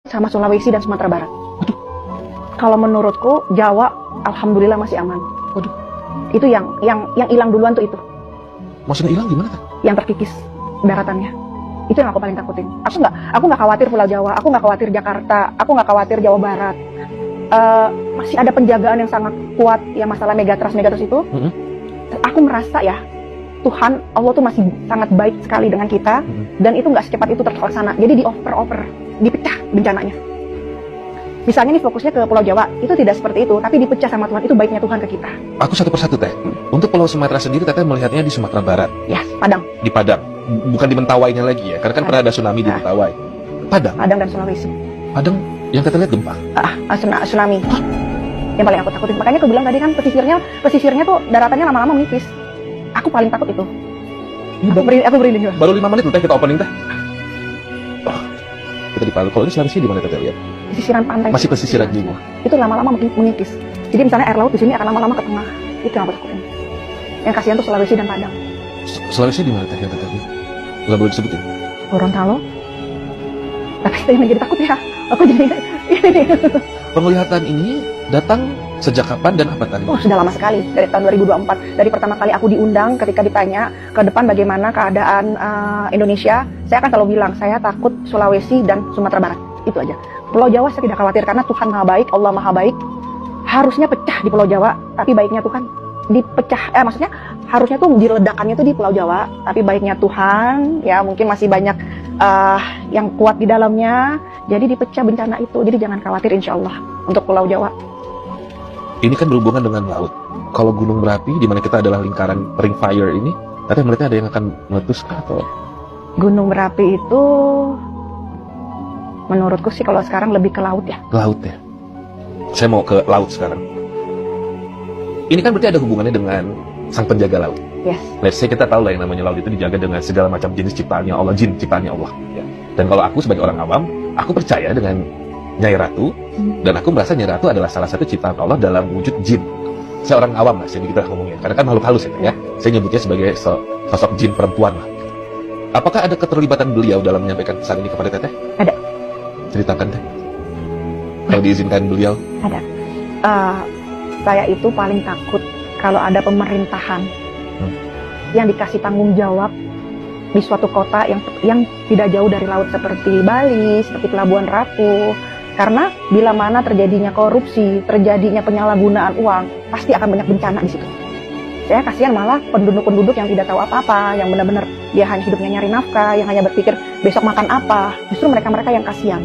sama Sulawesi dan Sumatera Barat. Kalau menurutku Jawa alhamdulillah masih aman. Waduh. Itu yang hilang duluan tuh itu. Maksudnya hilang gimana kan? Yang terkikis daratannya. Itu yang aku paling takutin. Aku nggak khawatir Pulau Jawa, aku nggak khawatir Jakarta, aku nggak khawatir Jawa Barat. Masih ada penjagaan yang sangat kuat ya masalah megatrust itu. Aku merasa ya Tuhan Allah tuh masih sangat baik sekali dengan kita dan itu nggak secepat itu terlaksana. Jadi dioper, dipecah bencananya. Misalnya nih fokusnya ke Pulau Jawa, itu tidak seperti itu, tapi dipecah sama Tuhan, itu baiknya Tuhan ke kita. Aku satu persatu Teh. Untuk Pulau Sumatera sendiri Teteh melihatnya di Sumatera Barat. Ya, Padang. Di Padang. Bukan di Mentawainya lagi ya, karena kan pernah ada tsunami di Mentawai. Padang. Padang dan Sulawesi. Padang yang Teteh lihat gempa. Tsunami. Yang paling aku takutin. Makanya aku bilang tadi kan pesisirnya tuh daratannya lama-lama menipis. Aku paling takut itu. Aku merinding. Baru 5 menit loh Teh kita opening Teh. Oh, kita di Palu. Kalau ini Sulawesi di mana Teteh lihat? Pesisiran pantai. Masih pesisiran juga. Itu lama-lama menipis. Jadi misalnya air laut di sini akan lama-lama ke tengah. Itu yang aku takutin. Yang kasihan tuh Sulawesi dan Padang. Sulawesi di mana Teh yang Teteh lihat? Nggak boleh disebutin. Gorontalo. Tapi itu yang jadi takut ya. Aku jadi Penglihatan ini datang sejak kapan dan apa tadi? Oh, sudah lama sekali, dari tahun 2024. Dari pertama kali aku diundang ketika ditanya ke depan bagaimana keadaan Indonesia, saya akan selalu bilang, saya takut Sulawesi dan Sumatera Barat. Itu aja. Pulau Jawa saya tidak khawatir karena Tuhan Maha Baik, Allah Maha Baik. Harusnya pecah di Pulau Jawa, tapi baiknya Tuhan dipecah. Maksudnya harusnya tuh diledakannya tuh di Pulau Jawa, tapi baiknya Tuhan, ya mungkin masih banyak yang kuat di dalamnya. Jadi dipecah bencana itu. Jadi jangan khawatir insya Allah untuk Pulau Jawa. Ini kan berhubungan dengan laut. Kalau gunung berapi, di mana kita adalah lingkaran ring fire ini, Teteh melihatnya ada yang akan meletus atau? Gunung berapi itu, menurutku sih kalau sekarang lebih ke laut ya. Ke laut ya. Saya mau ke laut sekarang. Ini kan berarti ada hubungannya dengan sang penjaga laut. Yes. Let's say kita tahu lah yang namanya laut itu dijaga dengan segala macam jenis ciptaannya Allah, jin ciptaannya Allah. Ya. Dan kalau aku sebagai orang awam, aku percaya dengan Nyai Ratu, dan aku merasa Nyai Ratu adalah salah satu ciptaan Allah dalam wujud jin. Saya orang awam lah, saya begitu ngomongnya. Karena kan makhluk halus ya. Saya nyebutnya sebagai sosok jin perempuan lah. Apakah ada keterlibatan beliau dalam menyampaikan pesan ini kepada Teteh? Ada. Ceritakan Teh. Kalau diizinkan beliau. Ada. Saya itu paling takut kalau ada pemerintahan yang dikasih tanggung jawab di suatu kota yang tidak jauh dari laut seperti Bali, seperti Pelabuhan Ratu. Karena bila mana terjadinya korupsi, terjadinya penyalahgunaan uang, pasti akan banyak bencana di situ. Saya kasihan malah penduduk-penduduk yang tidak tahu apa-apa, yang benar-benar dia hanya hidupnya nyari nafkah, yang hanya berpikir besok makan apa. Justru mereka-mereka yang kasihan.